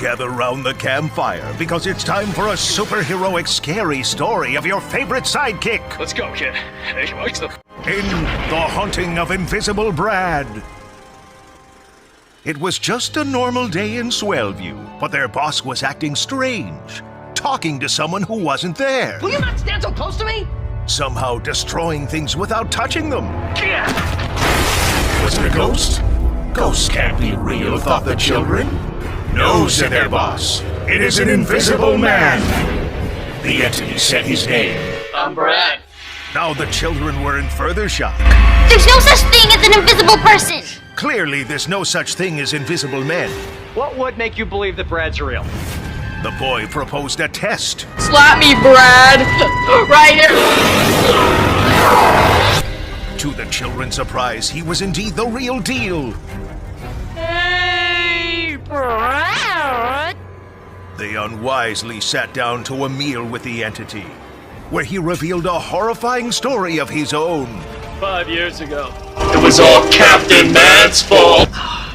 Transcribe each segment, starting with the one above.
gather round the campfire because it's time for a superheroic scary story of your favorite sidekick. Let's go, kid. In The Haunting of Invisible Brad. It was just a normal day in Swellview, but their boss was acting strange, talking to someone who wasn't there. Will you not stand so close to me? Somehow destroying things without touching them. Was it a ghost? Ghosts can't be real, thought the children. No, said their boss. It is an invisible man. The entity said his name. I'm Brad. Now the children were in further shock. There's no such thing as an invisible person! Clearly, there's no such thing as invisible men. What would make you believe that Brad's real? The boy proposed a test. Slap me, Brad! Right here! To the children's surprise, he was indeed the real deal. Hey, Brad! They unwisely sat down to a meal with the entity, where he revealed a horrifying story of his own. 5 years ago. It was all Captain Man's fault.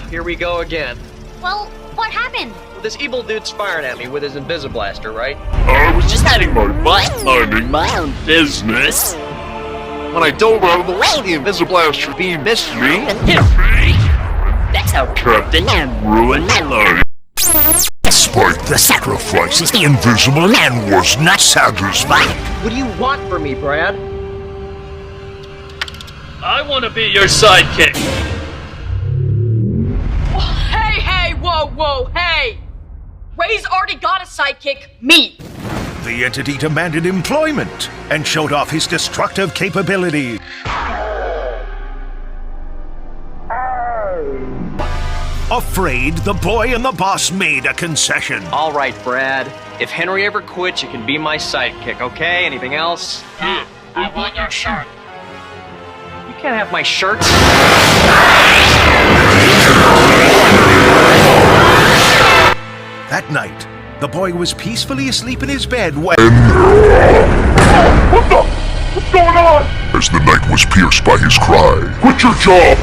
Here we go again. Well, what happened? This evil dude's firing at me with his Invisiblaster, right? I was just having my fun, minding my own business. When I dove out of the way, the Invisiblaster beam missed me and hit me. That's how Captain Man ruined my life. Despite the sacrifices, the Invisible Man was not satisfied. What do you want from me, Brad? I want to be your sidekick. Hey, whoa, hey! Ray's already got a sidekick, me! The entity demanded employment and showed off his destructive capability. Afraid, the boy and the boss made a concession. All right, Brad. If Henry ever quits, you can be my sidekick, okay? Anything else? I want your shirt. You can't have my shirts. That night, the boy was peacefully asleep in his bed when... What's going on? As the night was pierced by his cry, quit your job!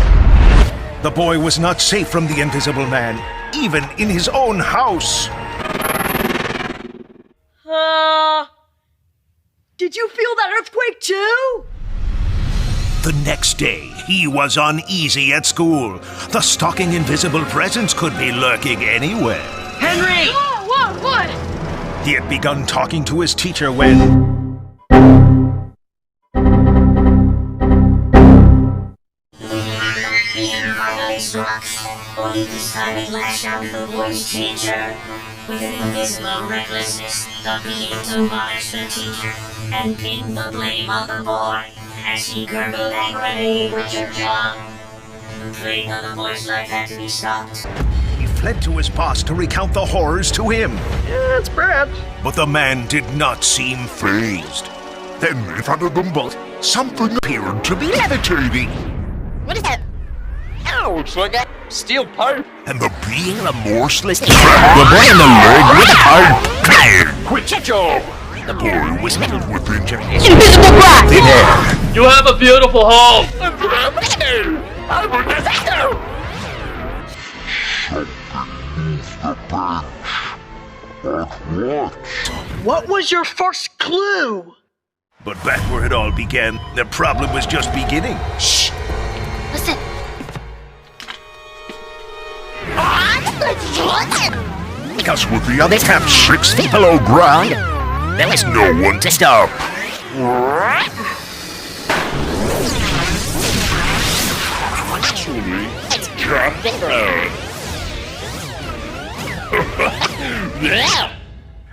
The boy was not safe from the Invisible Man, even in his own house. Did you feel that earthquake too? The next day, he was uneasy at school. The stalking invisible presence could be lurking anywhere. Henry! What? He had begun talking to his teacher when... Only decided to lash out the boy's teacher. With an invisible recklessness, the being to punish the teacher and pin the blame on the boy as he gurgled angrily with your job. The plague of the boy's life had to be stopped. He fled to his boss to recount the horrors to him. Yeah, it's Brad. But the man did not seem fazed. Then, in front of them both, something appeared to be levitating. What is that? Oh, it's like a Steel pipe. And the being remorseless trapped the boy in the leg with a hard iron. Quit your job! The boy was riddled with injuries. Invisible Brad! Thin air. You have a beautiful home. What was your first clue? But back where it all began, the problem was just beginning. Shh! Listen. Because with the other camp 6 feet below ground, there was no one to stop. Actually, it's Captain Man.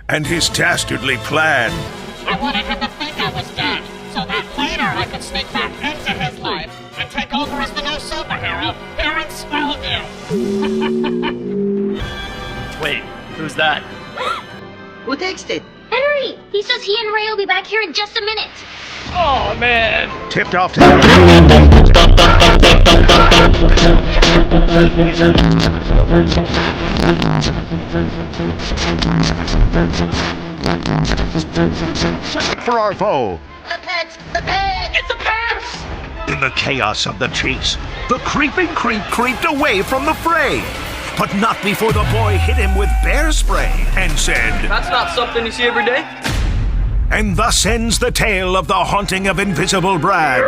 And his dastardly plan. I wanted him to think I was dead, so that later I could sneak back into his life and take over as the new superhero here in Swellview. Wait, who's that? Who texted? Henry! He says he and Ray will be back here in just a minute. Oh, man. Tipped off to for our foe. The pets! The pets! It's the pants! In the chaos of the chase, the creeping creep creeped away from the fray. but not before the boy hit him with bear spray and said, That's not something you see every day. and thus ends the tale of the haunting of Invisible Brad.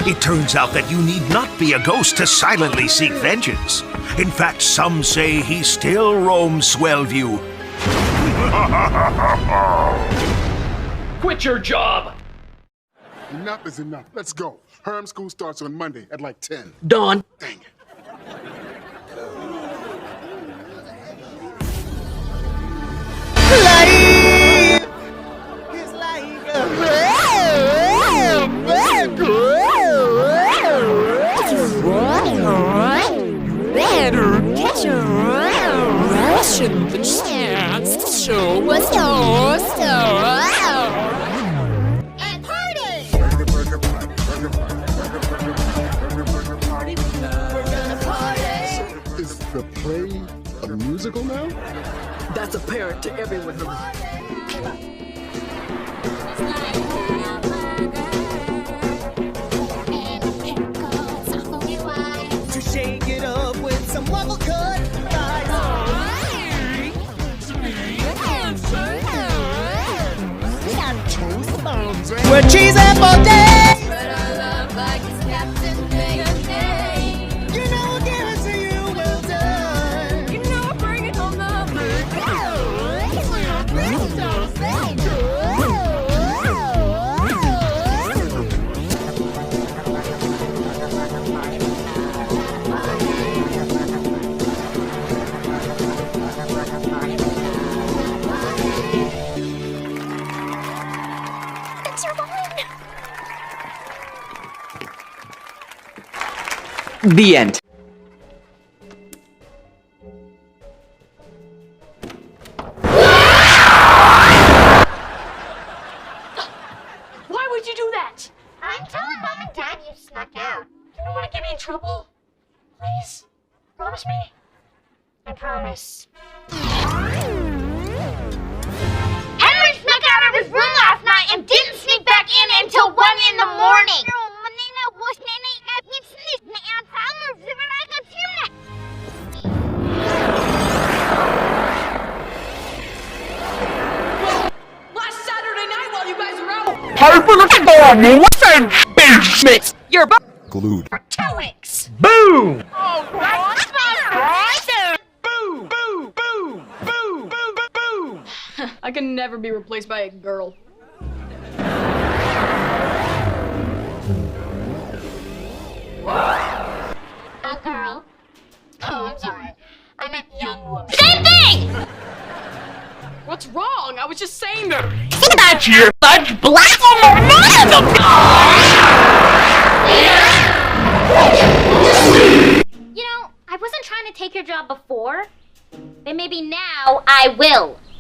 It turns out that you need not be a ghost to silently seek vengeance. In fact, some say he still roams Swellview. Quit your job! Enough is enough. Let's go. Herm school starts on Monday at like 10. Dawn. Dang it. Is the play a musical now? That's apparent to everyone. To shake it up with some level cut we're cheesing for days. But our love like it's Captain Mayonnaise. You know I'll give it to you, well done. You know I'll bring it home the The end. Why would you do that? I'm telling Mom and Dad you snuck out. You don't want to get me in trouble? Please, promise me. I promise. Henry snuck out of his room last night and didn't sneak back in until 1 in the morning. Last Saturday night while you guys were out, Listen, business! you're Glued. 2 weeks. Boom! Boom, boom, boom, boom, boom, boom. I can never be replaced by a girl. A girl? Oh, I'm sorry. I meant young woman. Same thing! What's wrong? I was just saying that. That's your fudge black You know, I wasn't trying to take your job before, but maybe now I will.